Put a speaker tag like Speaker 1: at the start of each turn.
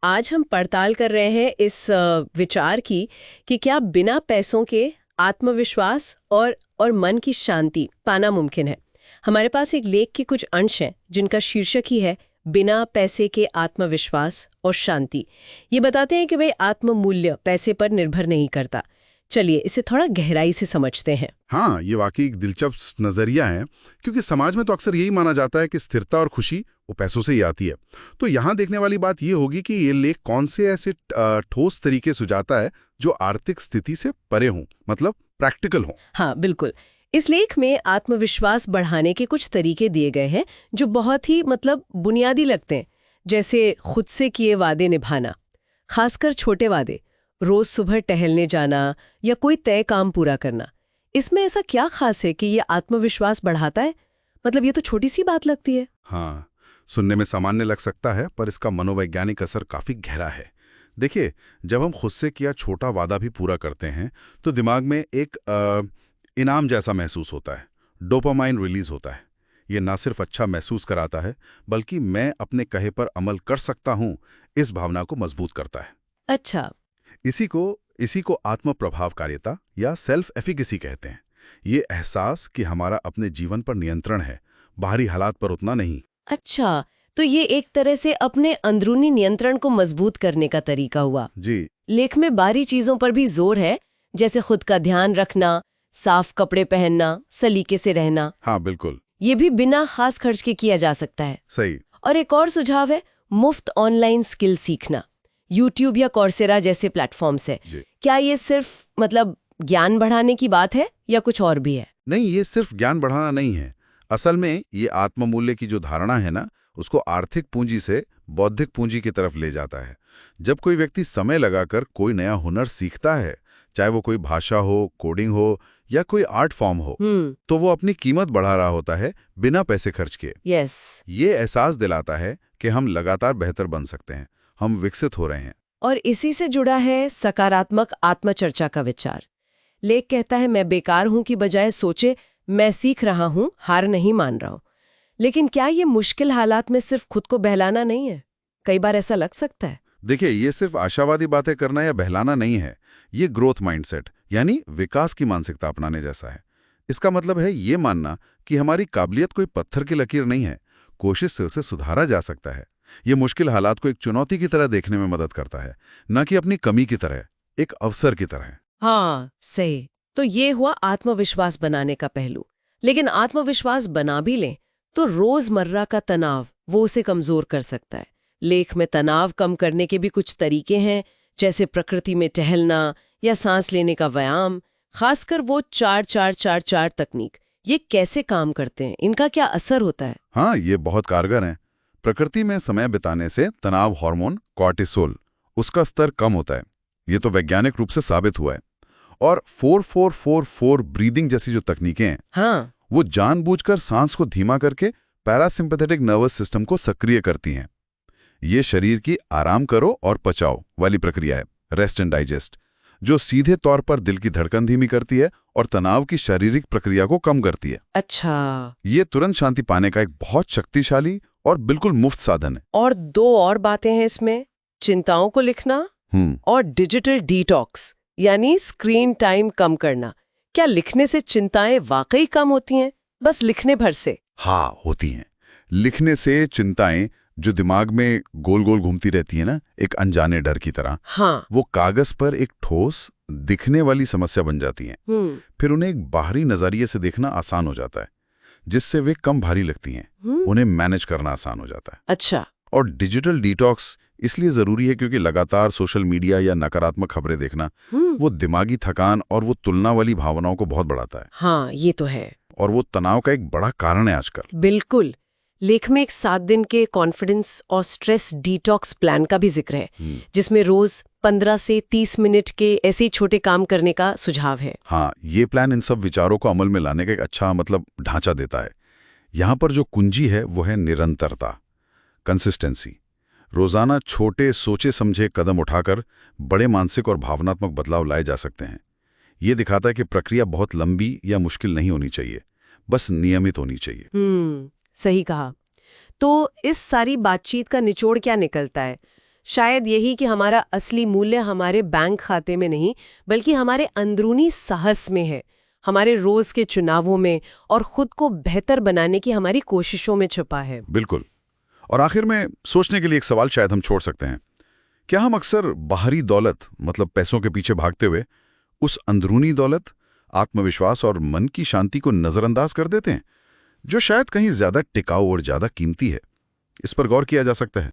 Speaker 1: आज हम पड़ताल कर रहे हैं इस विचार की कि क्या बिना पैसों के आत्मविश्वास और मन की शांति पाना मुमकिन है। हमारे पास एक लेख के कुछ अंश हैं जिनका शीर्षक ही है बिना पैसे के आत्मविश्वास और शांति। ये बताते हैं कि भाई आत्ममूल्य पैसे पर निर्भर नहीं करता। चलिए इसे थोड़ा गहराई से समझते हैं।
Speaker 2: हाँ, ये वाकई एक दिलचस्प नजरिया है, क्योंकि समाज में तो अक्सर यही माना जाता है कि स्थिरता और खुशी वो पैसों से ही आती है। तो यहाँ देखने वाली बात ये होगी कि ये लेख कौन से ऐसे ठोस तरीके सुझाता है जो आर्थिक स्थिति से परे हों, मतलब प्रैक्टिकल हों।
Speaker 1: हाँ बिल्कुल। इस लेख में आत्मविश्वास बढ़ाने के कुछ तरीके दिए गए हैं जो बहुत ही बुनियादी लगते हैं, जैसे खुद से किए वादे निभाना, खासकर छोटे वादे, रोज सुबह टहलने जाना या कोई तय काम पूरा करना। इसमें ऐसा क्या खास है कि ये आत्मविश्वास बढ़ाता है? ये तो छोटी सी बात लगती है।
Speaker 2: हाँ, सुनने में सामान्य लग सकता है, पर इसका मनोवैज्ञानिक असर काफी गहरा है। देखिए, जब हम खुद से किया छोटा वादा भी पूरा करते हैं तो दिमाग में एक इनाम जैसा महसूस होता है, डोपामाइन रिलीज होता है। ये ना सिर्फ अच्छा महसूस कराता है, बल्कि मैं अपने कहे पर अमल कर सकता हूं, इस भावना को मजबूत करता है।
Speaker 1: अच्छा।
Speaker 2: इसी को आत्म प्रभावकारिता या सेल्फ एफिकेसी कहते हैं। ये एहसास कि हमारा अपने जीवन पर नियंत्रण है, बाहरी हालात पर उतना नहीं।
Speaker 1: अच्छा, तो ये एक तरह से अपने अंदरूनी नियंत्रण को मजबूत करने का तरीका हुआ।
Speaker 2: जी।
Speaker 1: लेख में बाहरी चीजों पर भी जोर है, जैसे खुद का ध्यान रखना, साफ कपड़े पहनना, सलीके से रहना।
Speaker 2: हाँ बिल्कुल।
Speaker 1: ये भी बिना खास खर्च के किया जा सकता है।
Speaker 2: सही।
Speaker 1: और एक और सुझाव है मुफ्त ऑनलाइन स्किल सीखना, यूट्यूब या कॉर्सेरा जैसे प्लेटफॉर्म्स है। क्या ये सिर्फ ज्ञान बढ़ाने की बात है या कुछ और भी है?
Speaker 2: नहीं, ये सिर्फ ज्ञान बढ़ाना नहीं है। असल में ये आत्ममूल्य की जो धारणा है ना, उसको आर्थिक पूंजी से बौद्धिक पूंजी की तरफ ले जाता है। जब कोई व्यक्ति समय लगाकर कोई नया हुनर सीखता है, चाहे वो कोई भाषा हो, कोडिंग हो या कोई आर्ट फॉर्म हो, तो वो अपनी कीमत बढ़ा रहा होता है बिना पैसे खर्च किए। ये एहसास दिलाता है कि हम लगातार बेहतर बन सकते हैं, हम विकसित हो रहे हैं।
Speaker 1: और इसी से जुड़ा है सकारात्मक आत्मचर्चा का विचार। लेख कहता है मैं बेकार हूं की बजाय सोचे मैं सीख रहा हूं, हार नहीं मान रहा हूं। लेकिन क्या ये मुश्किल हालात में सिर्फ खुद को बहलाना नहीं है? कई बार ऐसा लग सकता है।
Speaker 2: देखिए, ये सिर्फ आशावादी बातें करना या बहलाना नहीं है, ये ग्रोथ माइंडसेट यानी विकास की मानसिकता अपनाने जैसा है। इसका मतलब है ये मानना कि हमारी काबिलियत कोई पत्थर की लकीर नहीं है, कोशिश से उसे सुधारा जा सकता है। ये मुश्किल हालात को एक चुनौती की तरह देखने में मदद करता है, न कि अपनी कमी की तरह, एक अवसर की तरह।
Speaker 1: हाँ सही। तो ये हुआ आत्मविश्वास बनाने का पहलू। लेकिन आत्मविश्वास बना भी लें तो रोजमर्रा का तनाव वो उसे कमजोर कर सकता है। लेख में तनाव कम करने के भी कुछ तरीके हैं, जैसे प्रकृति में टहलना या सांस लेने का व्यायाम। खासकर वो 4-4-4-4 तकनीक, ये कैसे काम करते हैं, इनका क्या असर होता है?
Speaker 2: हाँ, ये बहुत कारगर है। प्रकृति में समय बिताने से तनाव हार्मोन कॉर्टिसोल, उसका स्तर कम होता है। ये तो वैज्ञानिक रूप से साबित हुआ है। और 4-4-4-4 ब्रीदिंग जैसी जो तकनीकें हैं,
Speaker 1: हाँ,
Speaker 2: वो जानबूझकर सांस को धीमा करके पैरासिम्पैथेटिक नर्वस सिस्टम को सक्रिय करती हैं। ये शरीर की आराम करो और पचाओ वाली प्रक्रिया है, रेस्ट एंड डाइजेस्ट, जो सीधे तौर पर दिल की धड़कन धीमी करती है और तनाव की शारीरिक प्रक्रिया को कम करती है।
Speaker 1: अच्छा।
Speaker 2: ये तुरंत शांति पाने का एक बहुत शक्तिशाली और बिल्कुल मुफ्त साधन है।
Speaker 1: और दो और बातें हैं इसमें, चिंताओं को लिखना और डिजिटल डिटॉक्स यानी स्क्रीन टाइम कम करना। क्या लिखने से चिंताएं वाकई कम होती हैं, बस लिखने भर से?
Speaker 2: हाँ, होती हैं। लिखने से चिंताएं जो दिमाग में गोल गोल घूमती रहती है ना, एक अनजाने डर की तरह,
Speaker 1: हाँ,
Speaker 2: वो कागज पर एक ठोस दिखने वाली समस्या बन जाती हैं। फिर उन्हें एक बाहरी नजरिए से देखना आसान हो जाता है, जिससे वे कम भारी लगती हैं। उन्हें मैनेज करना आसान हो जाता है।
Speaker 1: अच्छा।
Speaker 2: और डिजिटल डिटॉक्स इसलिए जरूरी है क्योंकि लगातार सोशल मीडिया या नकारात्मक खबरें देखना वो दिमागी थकान और वो तुलना वाली भावनाओं को बहुत बढ़ाता है।
Speaker 1: हाँ, ये तो है।
Speaker 2: और वो तनाव का एक बड़ा कारण है आजकल।
Speaker 1: बिल्कुल। लेख में एक 7 दिन के कॉन्फिडेंस और स्ट्रेस डिटॉक्स प्लान का भी जिक्र है, जिसमें रोज 15 से 30 मिनट के ऐसे ही छोटे काम करने का सुझाव है।
Speaker 2: हाँ, ये प्लान इन सब विचारों को अमल में लाने का एक अच्छा ढांचा देता है। यहाँ पर जो कुंजी है वो है निरंतरता, कंसिस्टेंसी। रोजाना छोटे सोचे समझे कदम उठाकर बड़े मानसिक और भावनात्मक बदलाव लाए जा सकते हैं। ये दिखाता है कि प्रक्रिया बहुत लंबी या मुश्किल नहीं होनी चाहिए, बस नियमित होनी चाहिए।
Speaker 1: सही कहा। तो इस सारी बातचीत का निचोड़ क्या निकलता है? शायद यही कि हमारा असली मूल्य हमारे बैंक खाते में नहीं, बल्कि हमारे अंदरूनी साहस में है, हमारे रोज के चुनावों में और खुद को बेहतर बनाने की हमारी कोशिशों में छुपा है।
Speaker 2: बिल्कुल। और आखिर में सोचने के लिए एक सवाल शायद हम छोड़ सकते हैं। क्या हम अक्सर बाहरी दौलत मतलब पैसों के पीछे भागते हुए उस अंदरूनी दौलत, आत्मविश्वास और मन की शांति को नजरअंदाज कर देते हैं, जो शायद कहीं ज्यादा टिकाऊ और ज्यादा कीमती है? इस पर गौर किया जा सकता है।